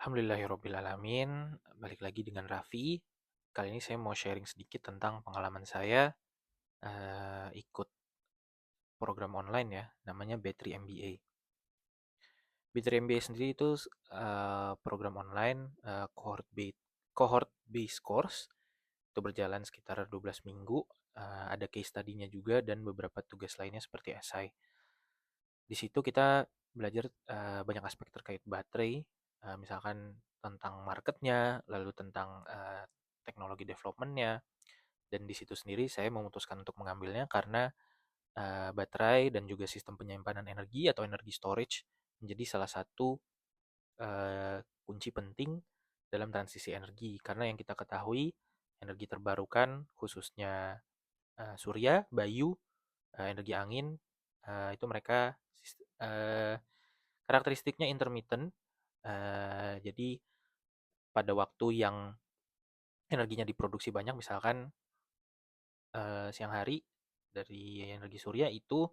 Alhamdulillahirrabbilalamin, balik lagi dengan Raffi. Kali ini saya mau sharing sedikit tentang pengalaman saya ikut program online ya, namanya B3 MBA. B3 MBA sendiri itu program online cohort based course. Itu berjalan sekitar 12 minggu. Ada case study-nya juga dan beberapa tugas lainnya seperti esai. Di situ kita belajar banyak aspek terkait baterai, misalkan tentang marketnya, lalu tentang teknologi development-nya, dan di situ sendiri saya memutuskan untuk mengambilnya karena baterai dan juga sistem penyimpanan energi atau energi storage menjadi salah satu kunci penting dalam transisi energi. Karena yang kita ketahui, energi terbarukan khususnya surya, bayu, energi angin, itu mereka karakteristiknya intermittent. Jadi pada waktu yang energinya diproduksi banyak, misalkan siang hari dari energi surya itu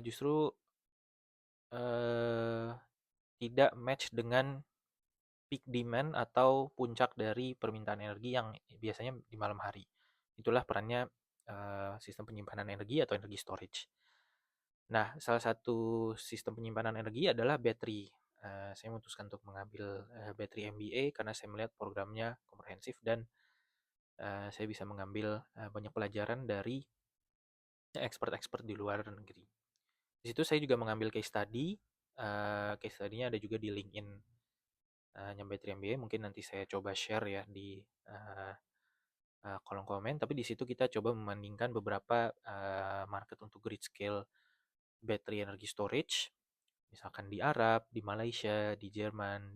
justru eh, tidak match dengan peak demand atau puncak dari permintaan energi yang biasanya di malam hari. Itulah perannya sistem penyimpanan energi atau energi storage. Nah, salah satu sistem penyimpanan energi adalah baterai. Saya memutuskan untuk mengambil battery MBA karena saya melihat programnya komprehensif dan saya bisa mengambil banyak pelajaran dari expert-expert di luar negeri. Di situ saya juga mengambil case study. Case study-nya ada juga di LinkedIn battery MBA. Mungkin nanti saya coba share ya di uh, kolom komen. Tapi di situ kita coba membandingkan beberapa market untuk grid scale battery energy storage. Misalkan di Arab, di Malaysia, di Jerman,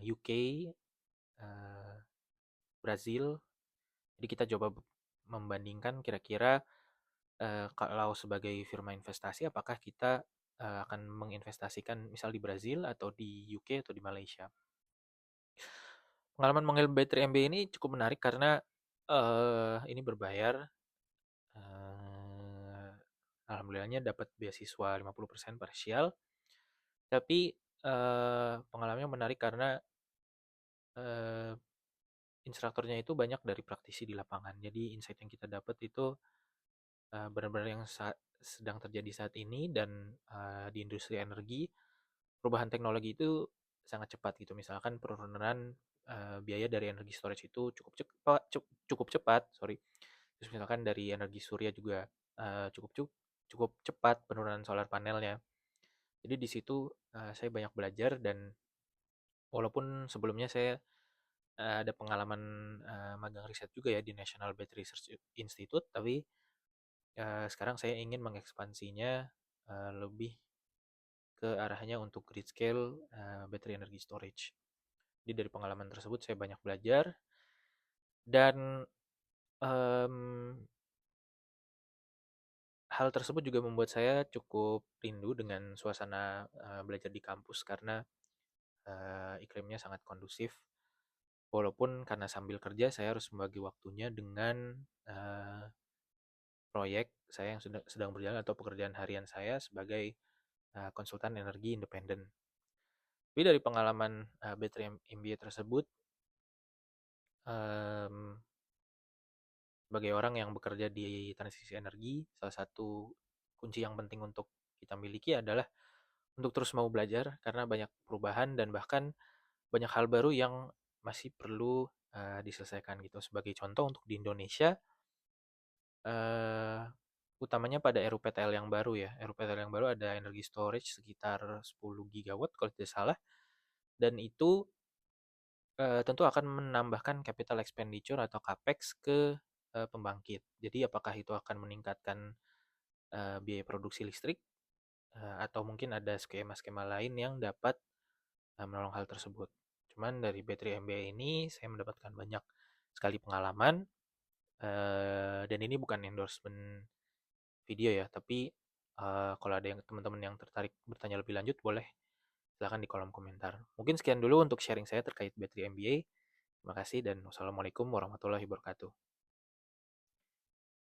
UK, Brazil. Jadi kita coba membandingkan kira-kira kalau sebagai firma investasi apakah kita akan menginvestasikan misal di Brazil atau di UK atau di Malaysia. Pengalaman mengambil battery MBA ini cukup menarik karena ini berbayar. Eh, Alhamdulillahnya dapat beasiswa 50% parsial. Tapi pengalamannya menarik karena eh, instrukturnya itu banyak dari praktisi di lapangan. Jadi insight yang kita dapat itu benar-benar yang sedang terjadi saat ini dan di industri energi perubahan teknologi itu sangat cepat gitu. Misalkan penurunan biaya dari energi storage itu cukup cepat, sorry. Terus misalkan dari energi surya juga cukup cepat penurunan solar panelnya. Jadi di situ saya banyak belajar dan walaupun sebelumnya saya ada pengalaman magang riset juga ya di National Battery Research Institute, tapi sekarang saya ingin mengekspansinya lebih ke arahnya untuk grid scale battery energy storage. Jadi dari pengalaman tersebut saya banyak belajar dan em, hal tersebut juga membuat saya cukup rindu dengan suasana belajar di kampus karena iklimnya sangat kondusif. Walaupun karena sambil kerja saya harus membagi waktunya dengan proyek saya yang sedang berjalan atau pekerjaan harian saya sebagai konsultan energi independen. Tapi dari pengalaman battery MBA tersebut, em, sebagai orang yang bekerja di transisi energi, salah satu kunci yang penting untuk kita miliki adalah untuk terus mau belajar karena banyak perubahan dan bahkan banyak hal baru yang masih perlu diselesaikan gitu. Sebagai contoh untuk di Indonesia, eh, utamanya pada RUPTL yang baru ya. RUPTL yang baru ada energi storage sekitar 10 gigawatt kalau tidak salah. Dan itu tentu akan menambahkan capital expenditure atau capex ke pembangkit. Jadi apakah itu akan meningkatkan biaya produksi listrik atau mungkin ada skema-skema lain yang dapat menolong hal tersebut. Cuman dari battery MBA ini saya mendapatkan banyak sekali pengalaman dan ini bukan endorsement video ya, tapi kalau ada yang teman-teman yang tertarik bertanya lebih lanjut boleh silahkan di kolom komentar. Mungkin sekian dulu untuk sharing saya terkait battery MBA. Terima kasih dan wassalamualaikum warahmatullahi wabarakatuh.